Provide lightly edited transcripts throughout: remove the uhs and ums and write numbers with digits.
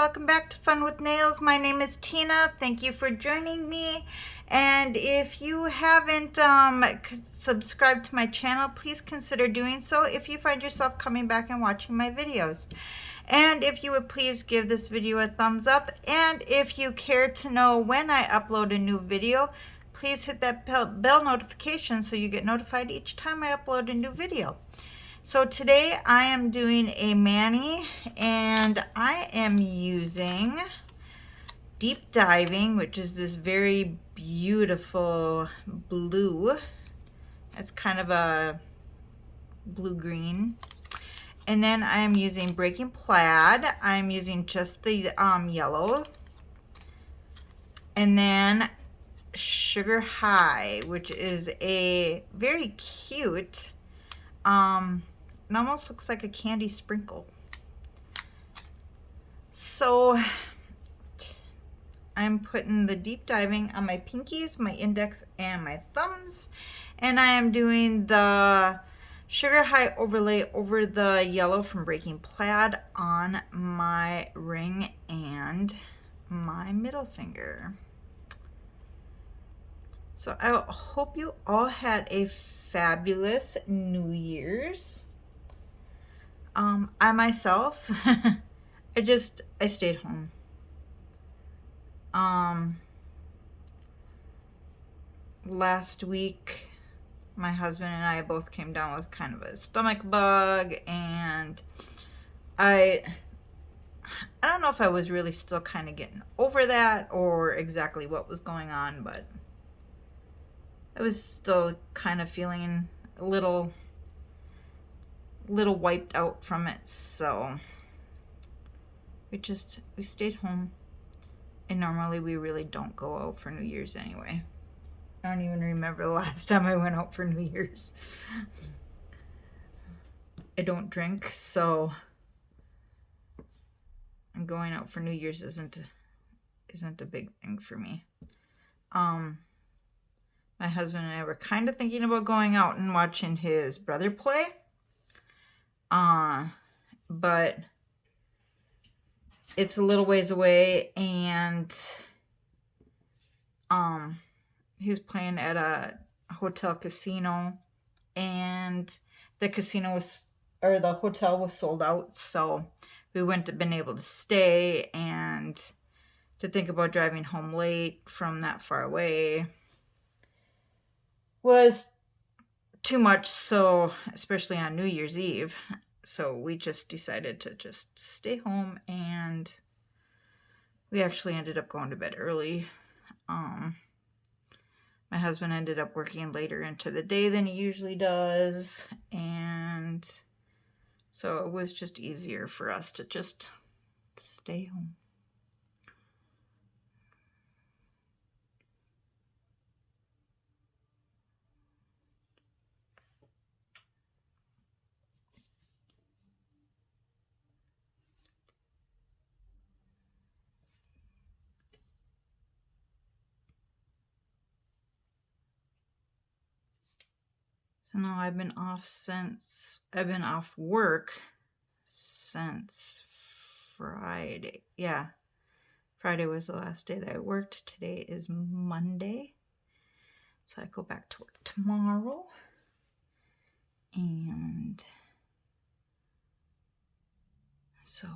welcome back to Fun with Nails. My name is Tina. Thank you for joining me. And if you haven't subscribed to my channel, please consider doing so if you find yourself coming back and watching my videos. And if you would please give this video a thumbs up. And if you care to know when I upload a new video, please hit that bell notification so you get notified each time I upload a new video. So today I am doing a mani, and I am using Deep Diving, which is this very beautiful blue. It's kind of a blue-green. And then I am using Breaking Plaid. I'm using just the yellow. And then Sugar High, which is a very cute, it almost looks like a candy sprinkle. So I'm putting the Deep Diving on my pinkies, my index, and my thumbs. And I am doing the Sugar High overlay over the yellow from Breaking Plaid on my ring and my middle finger. So I hope you all had a fabulous New Year's. I myself, I stayed home. Last week, my husband and I both came down with kind of a stomach bug, and I don't know if I was really still kind of getting over that or exactly what was going on, but I was still kind of feeling a little wiped out from it, so we stayed home. And normally we really don't go out for New Year's anyway. I don't even remember the last time I went out for New Year's. I don't drink, so going out for New Year's isn't a big thing for me. My husband and I were kind of thinking about going out and watching his brother play. But it's a little ways away, and he was playing at a hotel casino, and the hotel was sold out, so we wouldn't have been able to stay, and to think about driving home late from that far away was too much, so especially on New Year's Eve. So we just decided to just stay home, and we actually ended up going to bed early. My husband ended up working later into the day than he usually does, and so it was just easier for us to just stay home. So now I've been off work since Friday. Yeah, Friday was the last day that I worked. Today is Monday. So I go back to work tomorrow. And so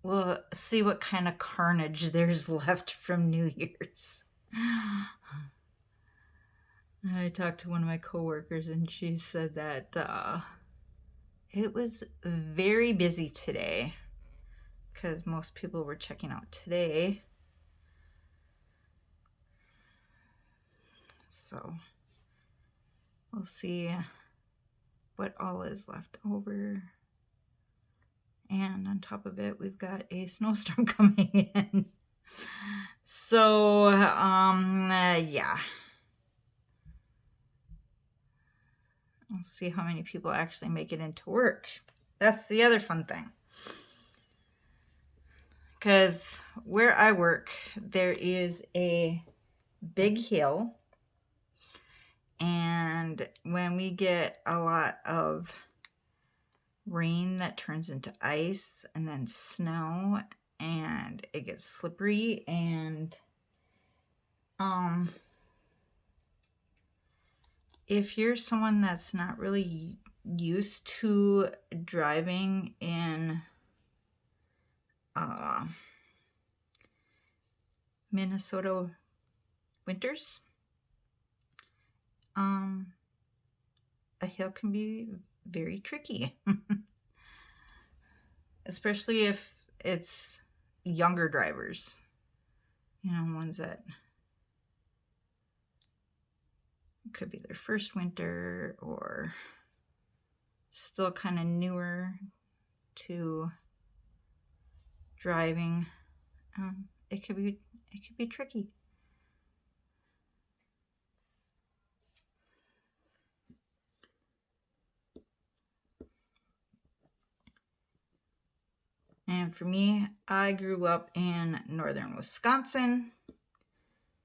we'll see what kind of carnage there's left from New Year's. I talked to one of my coworkers, and she said that it was very busy today because most people were checking out today. So we'll see what all is left over. And on top of it, we've got a snowstorm coming in. So, yeah. We'll see how many people actually make it into work. That's the other fun thing. Because where I work, there is a big hill. And when we get a lot of rain that turns into ice and then snow, and it gets slippery, and if you're someone that's not really used to driving in Minnesota winters, a hill can be very tricky, especially if it's younger drivers, you know, ones that could be their first winter or still kind of newer to driving. It could be tricky. And for me, I grew up in northern Wisconsin,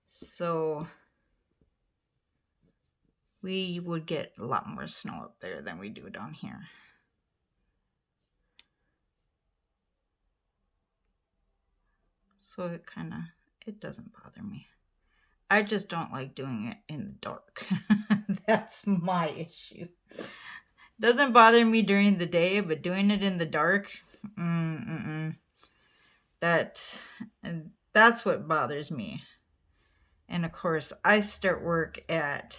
so we would get a lot more snow up there than we do down here. So it doesn't bother me. I just don't like doing it in the dark. That's my issue. Doesn't bother me during the day, but doing it in the dark, that's what bothers me. And of course, I start work at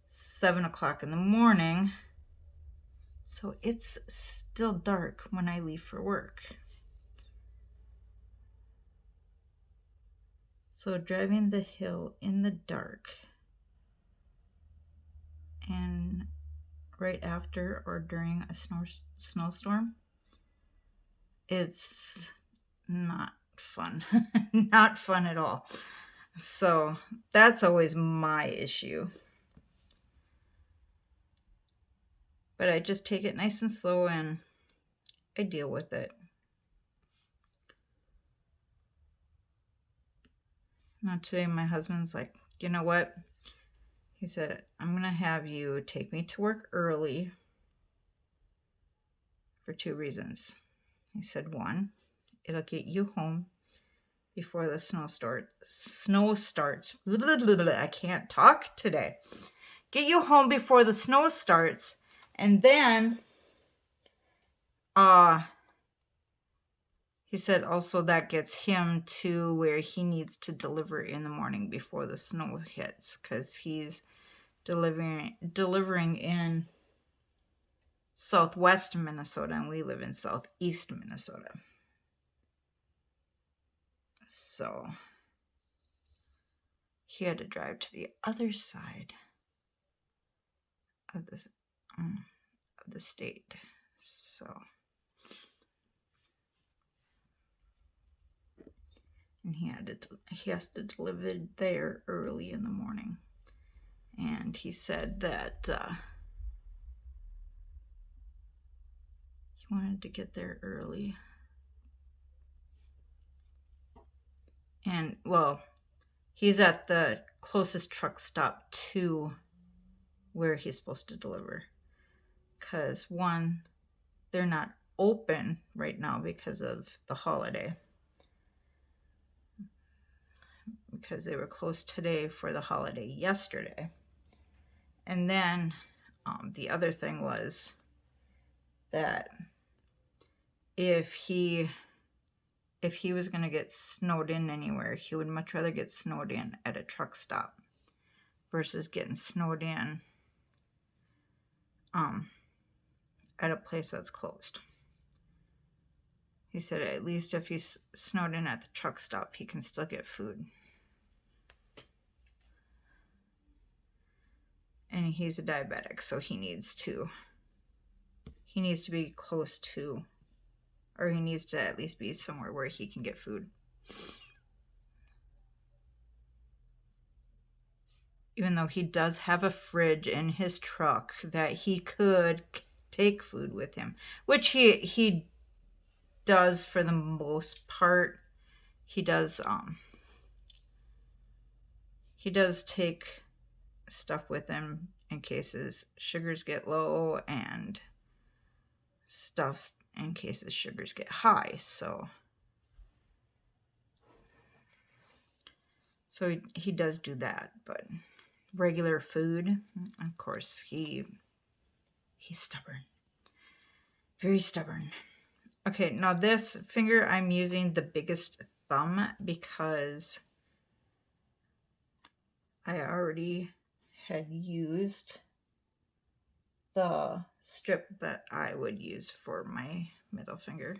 7 o'clock in the morning, so it's still dark when I leave for work. So driving the hill in the dark and right after or during a snowstorm, it's not fun. Not fun at all. So that's always my issue. But I just take it nice and slow and I deal with it. Now today my husband's like, you know what? He said, I'm going to have you take me to work early for 2 reasons. He said, 1, it'll get you home before the snow starts. I can't talk today. Get you home before the snow starts. And then, he said also that gets him to where he needs to deliver in the morning before the snow hits, because he's delivering in southwest Minnesota and we live in southeast Minnesota. So he had to drive to the other side of this of the state. So and he has to deliver it there early in the morning. And he said that he wanted to get there early. And, well, he's at the closest truck stop to where he's supposed to deliver. Because, 1, they're not open right now because of the holiday. Because they were closed today for the holiday yesterday. And then the other thing was that if he was going to get snowed in anywhere, he would much rather get snowed in at a truck stop versus getting snowed in at a place that's closed. He said at least if he's snowed in at the truck stop, he can still get food. And he's a diabetic, so he needs to be close to, or he needs to at least be somewhere where he can get food. Even though he does have a fridge in his truck that he could take food with him, which he does for the most part. He does take stuff with him in case his sugars get low and stuff in case his sugars get high. So So he does do that, but regular food, of course, he's stubborn. Very stubborn. Okay, now this finger, I'm using the biggest thumb because I already had used the strip that I would use for my middle finger.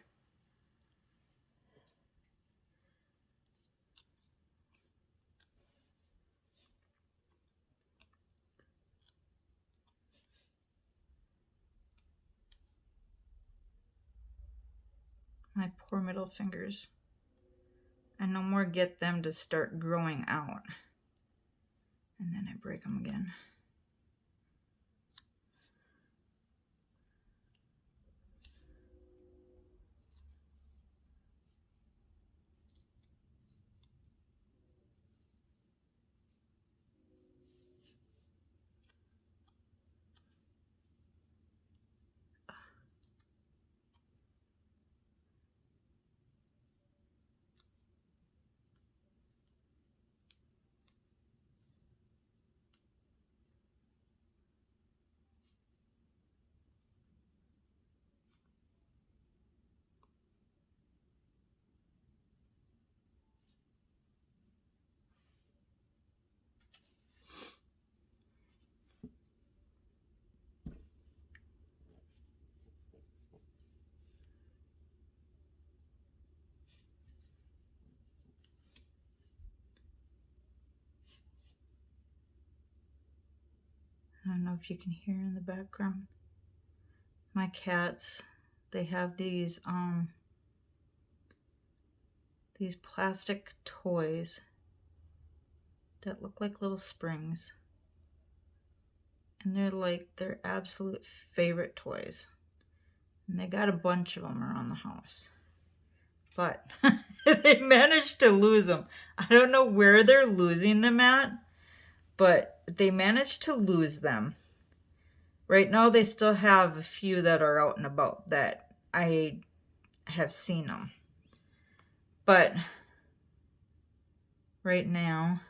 My poor middle fingers. I no more get them to start growing out. And then I break them again. I don't know if you can hear in the background. My cats, they have these plastic toys that look like little springs. And they're like their absolute favorite toys. And they got a bunch of them around the house. But they managed to lose them. I don't know where they're losing them at, but they managed to lose them. Right now they still have a few that are out and about that I have seen them. But right now,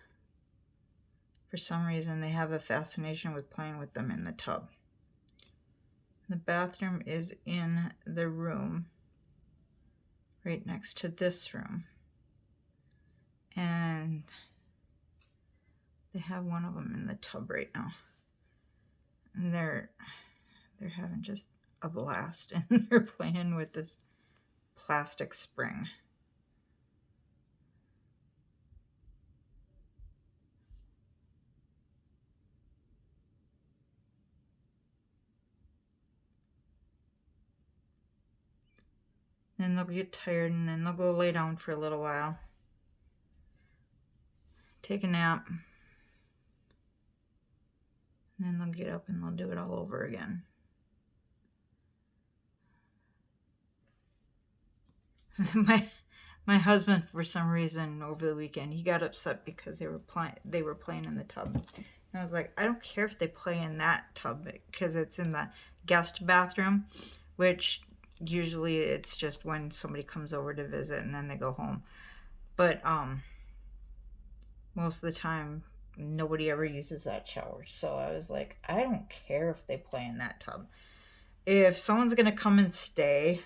for some reason, they have a fascination with playing with them in the tub. The bathroom is in the room right next to this room. And they have one of them in the tub right now. And they're having just a blast. And they're playing with this plastic spring. Then they'll get tired and then they'll go lay down for a little while. Take a nap. And then they'll get up and they'll do it all over again. My husband, for some reason, over the weekend, he got upset because they were playing in the tub. And I was like, I don't care if they play in that tub because it's in the guest bathroom, which usually it's just when somebody comes over to visit and then they go home. But most of the time, nobody ever uses that shower. So I was like, I don't care if they play in that tub. If someone's going to come and stay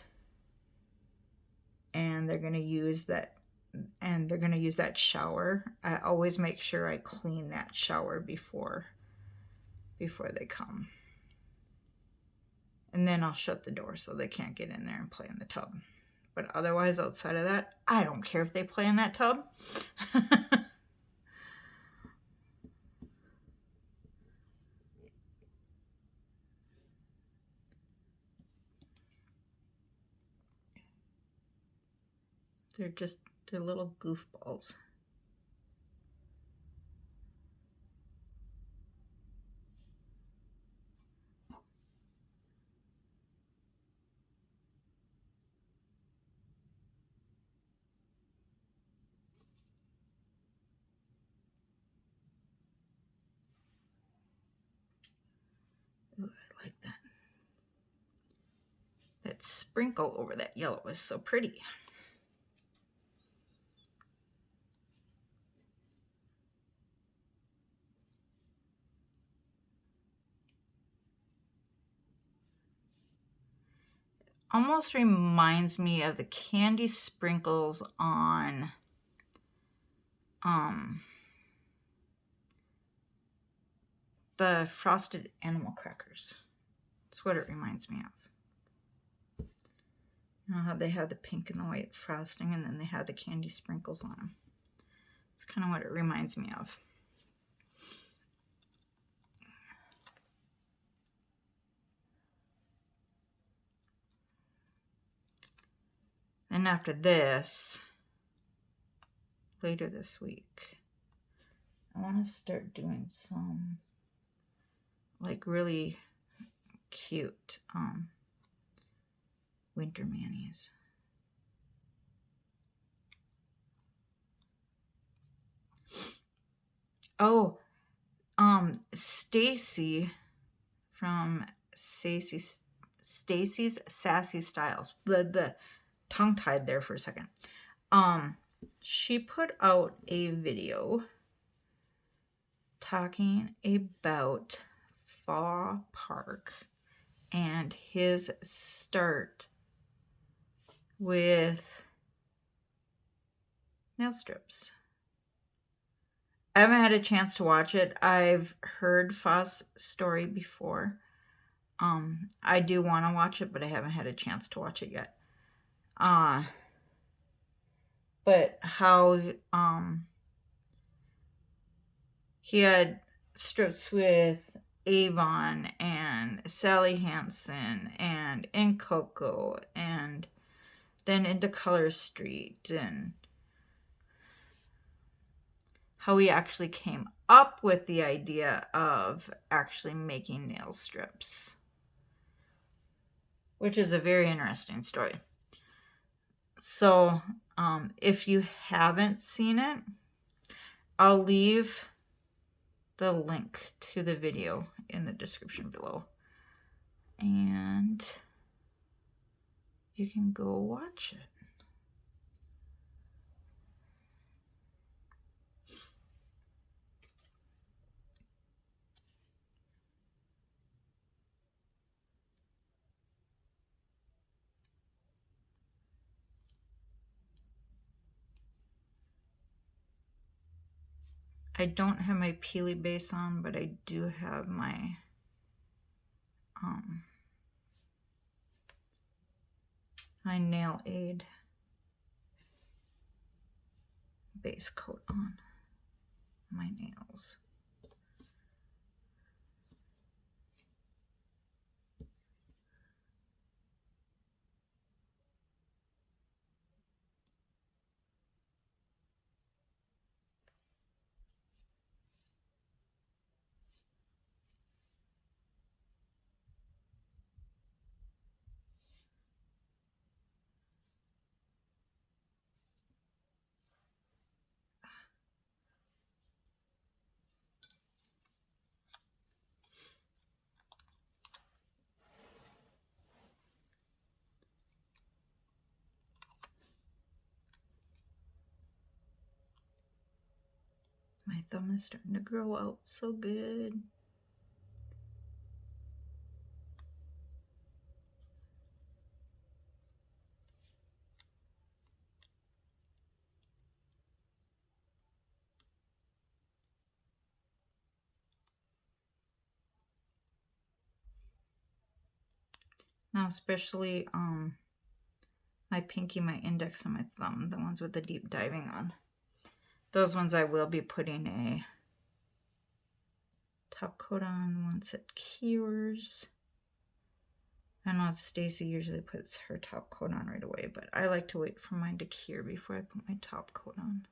and they're going to use that shower, I always make sure I clean that shower before they come. And then I'll shut the door so they can't get in there and play in the tub. But otherwise, outside of that, I don't care if they play in that tub. They're little goofballs. Ooh, I like that. That sprinkle over that yellow is so pretty. almost reminds me of the candy sprinkles on the frosted animal crackers. That's what it reminds me of. You know how they have the pink and the white frosting, and then they have the candy sprinkles on them. It's kind of what it reminds me of. And after this, later this week, I want to start doing some like really cute winter manis. Oh, Stacy from Stacy's Sassy Styles. The tongue-tied there for a second. She put out a video talking about Faw Park and his start with nail strips. I haven't had a chance to watch it. I've heard Faw's story before. I do want to watch it, but I haven't had a chance to watch it yet. But how he had strips with Avon and Sally Hansen and in Coco and then into Color Street, and how he actually came up with the idea of actually making nail strips, which is a very interesting story. So if you haven't seen it, I'll leave the link to the video in the description below, and you can go watch it. I don't have my Peely base on, but I do have my my Nail Aid base coat on my nails. My thumb is starting to grow out so good. Now especially my pinky, my index, and my thumb, the ones with the deep diving on. Those ones I will be putting a top coat on once it cures. I know Stacy usually puts her top coat on right away, but I like to wait for mine to cure before I put my top coat on.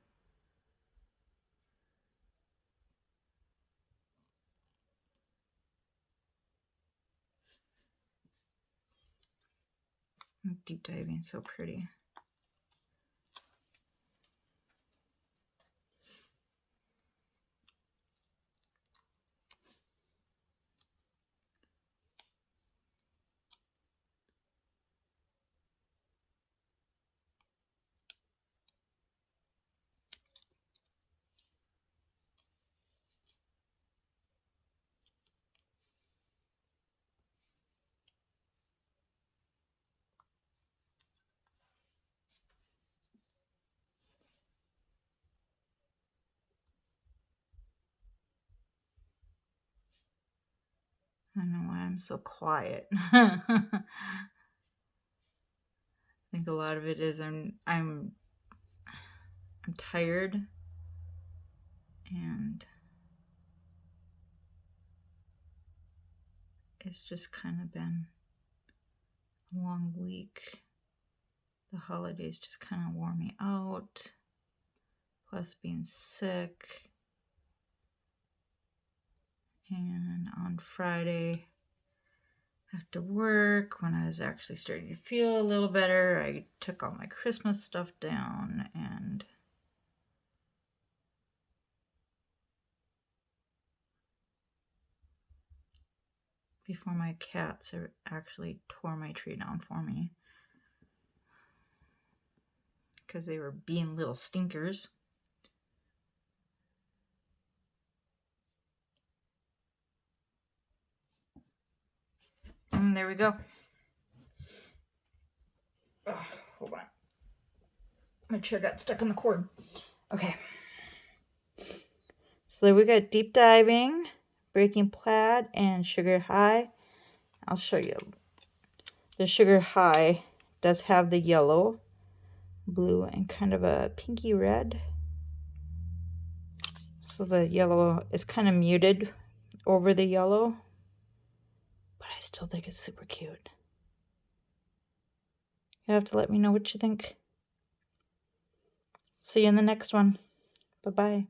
Deep diving, so pretty. I'm so quiet. I think a lot of it is I'm tired, and it's just kind of been a long week. The holidays just kind of wore me out, plus being sick. And on Friday after work, when I was actually starting to feel a little better, I took all my Christmas stuff down, and before my cats actually tore my tree down for me because they were being little stinkers. And there we go. Oh, hold on. My chair got stuck on the cord. Okay. So there we got deep diving, breaking plaid, and sugar high. I'll show you. The sugar high does have the yellow, blue, and kind of a pinky red. So the yellow is kind of muted over the yellow, but I still think it's super cute. You have to let me know what you think. See you in the next one. Bye-bye.